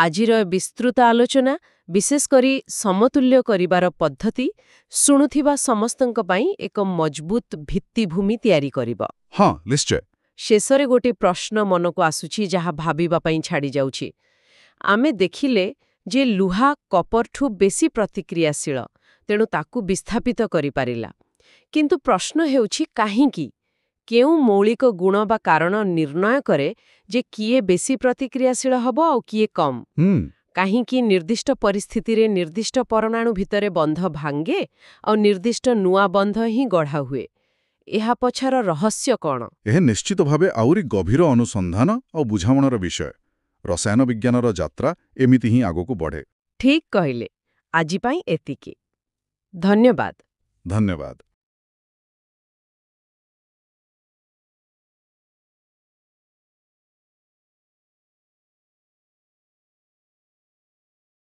ଆଜିର ବିସ୍ତୃତ ଆଲୋଚନା, ବିଶେଷ କରି ସମତୁଲ୍ୟ କରିବାର ପଦ୍ଧତି, ଶୁଣୁଥିବା ସମସ୍ତଙ୍କ ପାଇଁ ଏକ ମଜବୁତ ଭିତ୍ତିଭୂମି ତିଆରି କରିବ। ହଁ, ନିଶ୍ଚୟ। ଶେଷରେ ଗୋଟେ ପ୍ରଶ୍ନ ମନକୁ ଆସୁଛି, ଯାହା ଭାବିବା ପାଇଁ ଛାଡ଼ି ଯାଉଛି। ଆମେ ଦେଖିଲେ ଯେ ଲୁହା କପରଠୁ ବେଶୀ ପ୍ରତିକ୍ରିୟାଶୀଳ, ତେଣୁ ତାକୁ ବିସ୍ଥାପିତ କରିପାରିଲା। କିନ୍ତୁ ପ୍ରଶ୍ନ ହେଉଛି କାହିଁକି? କେଉଁ ମୌଳିକ ଗୁଣ ବା କାରଣ ନିର୍ଣ୍ଣୟ କରେ ଯେ କିଏ ବେଶୀ ପ୍ରତିକ୍ରିୟାଶୀଳ ହେବ ଆଉ କିଏ କମ୍? କାହିଁକି ନିର୍ଦ୍ଦିଷ୍ଟ ପରିସ୍ଥିତିରେ ନିର୍ଦ୍ଦିଷ୍ଟ ପରମାଣୁ ଭିତରେ ବନ୍ଧ ଭାଙ୍ଗେ ଆଉ ନିର୍ଦ୍ଦିଷ୍ଟ ନୂଆ ବନ୍ଧ ହିଁ ଗଢ଼ା ହୁଏ? ଏହା ପଛର ରହସ୍ୟ କ'ଣ? ଏହା ନିଶ୍ଚିତ ଭାବେ ଆହୁରି ଗଭୀର ଅନୁସନ୍ଧାନ ଆଉ ବୁଝାମଣାର ବିଷୟ। ରସାୟନ ବିଜ୍ଞାନର ଯାତ୍ରା ଏମିତି ହିଁ ଆଗକୁ ବଢ଼େ। ଠିକ୍ କହିଲେ। ଆଜି ପାଇଁ ଏତିକି। ଧନ୍ୟବାଦ। ଧନ୍ୟବାଦ।